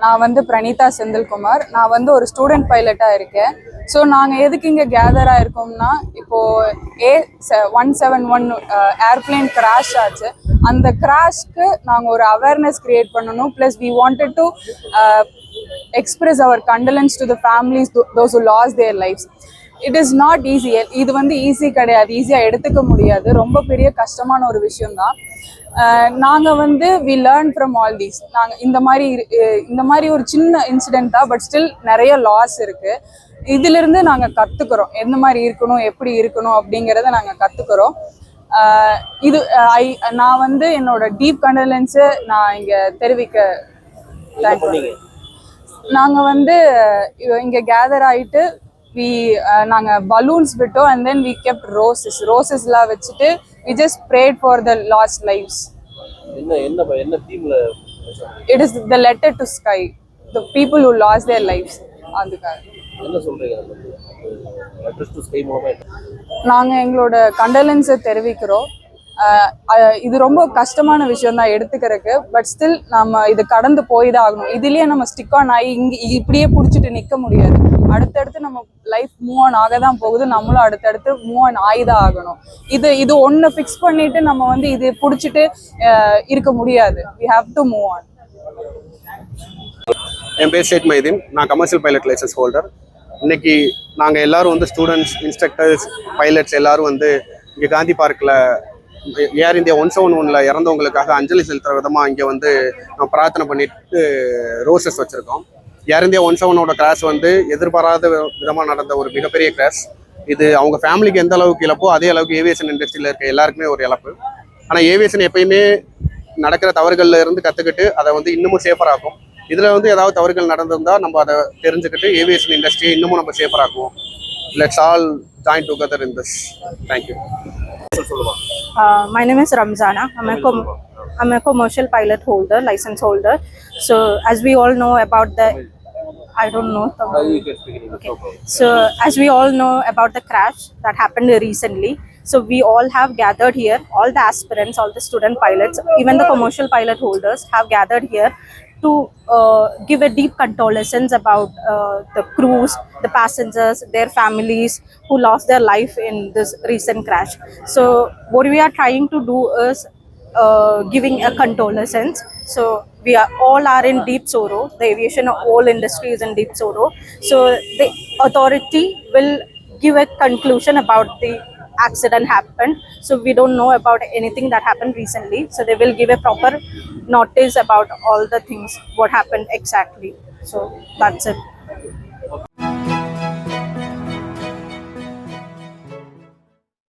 நான் வந்து பிரணீதா செந்தில்குமார். நான் வந்து ஒரு ஸ்டூடெண்ட் பைலட்டாக இருக்கேன். ஸோ நாங்கள் எதுக்கு இங்கே கேதர் ஆகிருக்கோம்னா, இப்போது A171 ஏர்பிளைன் கிராஷ் ஆச்சு. அந்த கிராஷ்க்கு நாங்கள் ஒரு அவேர்னஸ் கிரியேட் பண்ணணும். Plus we wanted to express our condolences to the families those who loss their lives. It is not easy. இது வந்து ஈஸி கிடையாது, ஈஸியாக எடுத்துக்க முடியாது, ரொம்ப பெரிய கஷ்டமான ஒரு விஷயம்தான். நாங்கள் வந்து we learn from all these. நாங்கள் இந்த மாதிரி ஒரு சின்ன இன்சிடென்ட் தான், பட் ஸ்டில் நிறைய லாஸ் இருக்குது. இதிலிருந்து நாங்கள் கற்றுக்குறோம் எந்த மாதிரி இருக்கணும், எப்படி இருக்கணும் அப்படிங்கிறத நாங்கள் கற்றுக்குறோம். நான் வந்து என்னோட டீப் கண்டலன்ஸை நான் இங்கே தெரிவிக்க தேங்க்யூ. நாங்கள் வந்து இங்கே கேதர் ஆகிட்டு நாங்கள் பலூன்ஸ் விட்டோம். அண்ட் தென் வி கெப்ட் ரோசஸ்லாம் வச்சுட்டு we just prayed for the lost lives. என்ன தீம்ல? It is the letter to sky, the people who lost their lives. அதுக்காக என்ன சொல்றீங்க? letter to sky மூலமா நாங்க எங்களோட கண்டலன்ஸை தெரிவிக்கிறோம். இது ரொம்ப கஷ்டமான விஷயம் தான் எடுத்துக்கிறதுக்கு, பட் ஸ்டில் நம்ம இது கடந்து போய் தான் ஆகணும். இதுலயே நம்ம ஸ்டிக் ஆன் ஆகி இப்படியே பிடிச்சிட்டு நிற்க முடியாது. அடுத்தடுத்து நம்ம லைஃப் மூவ் ஆன் ஆக தான் போகுது. நம்மளும் அடுத்தடுத்து மூவ் ஆன் ஆகி தான் ஆகணும். இது ஒன்று ஃபிக்ஸ் பண்ணிட்டு நம்ம வந்து இது பிடிச்சிட்டு இருக்க முடியாது. we have to move on. என் பேர் ஷேக் மைதீன். நான் கமர்ஷியல் பைலட் லைசன்ஸ் ஹோல்டர். இன்னைக்கு நாங்கள் எல்லாரும் வந்து ஸ்டூடெண்ட்ஸ், இன்ஸ்ட்ரக்டர்ஸ், பைலட்ஸ் எல்லாரும் வந்து இங்கே காந்தி பார்க்கில் ஏர் இந்தியா 171 இறந்தவங்களுக்காக அஞ்சலி செலுத்துகிற விதமாக இங்கே வந்து நம்ம பிரார்த்தனை பண்ணிட்டு ரோசஸ் வச்சுருக்கோம். ஏர் இந்தியா 171 கிராஷ் வந்து எதிர்பாராத விதமாக நடந்த ஒரு மிகப்பெரிய கிராஷ். இது அவங்க ஃபேமிலிக்கு எந்த அளவுக்கு இழப்போ அதே அளவுக்கு ஏவியேஷன் இண்டஸ்ட்ரியில் இருக்க எல்லாருக்குமே ஒரு இழப்பு. ஆனால் ஏவியேஷன் எப்பயுமே நடக்கிற தவறுகளில் இருந்து கற்றுக்கிட்டு அதை வந்து இன்னமும் சேஃபராகும். இதில் வந்து ஏதாவது தவறுகள் நடந்திருந்தால் நம்ம அதை தெரிஞ்சுக்கிட்டு ஏவியேஷன் இண்டஸ்ட்ரியை இன்னமும் நம்ம சேஃபராக்குவோம். Let's all join together in this. Thank you. My name is Ramzana. I'm a commercial pilot holder, license holder. So as we all know about the, I don't know. Okay. So as we all know about the crash that happened recently, so we all have gathered here, all the aspirants, all the student pilots, even the commercial pilot holders have gathered here to give a deep condolences about the crews, the passengers, their families who lost their life in this recent crash. So what we are trying to do is giving a condolences. So we all are in deep sorrow. The aviation whole industry is in deep sorrow. So the authority will give a conclusion about the accident happened. So we don't know about anything that happened recently. So they will give a proper notice about all the things what happened exactly. So that's it.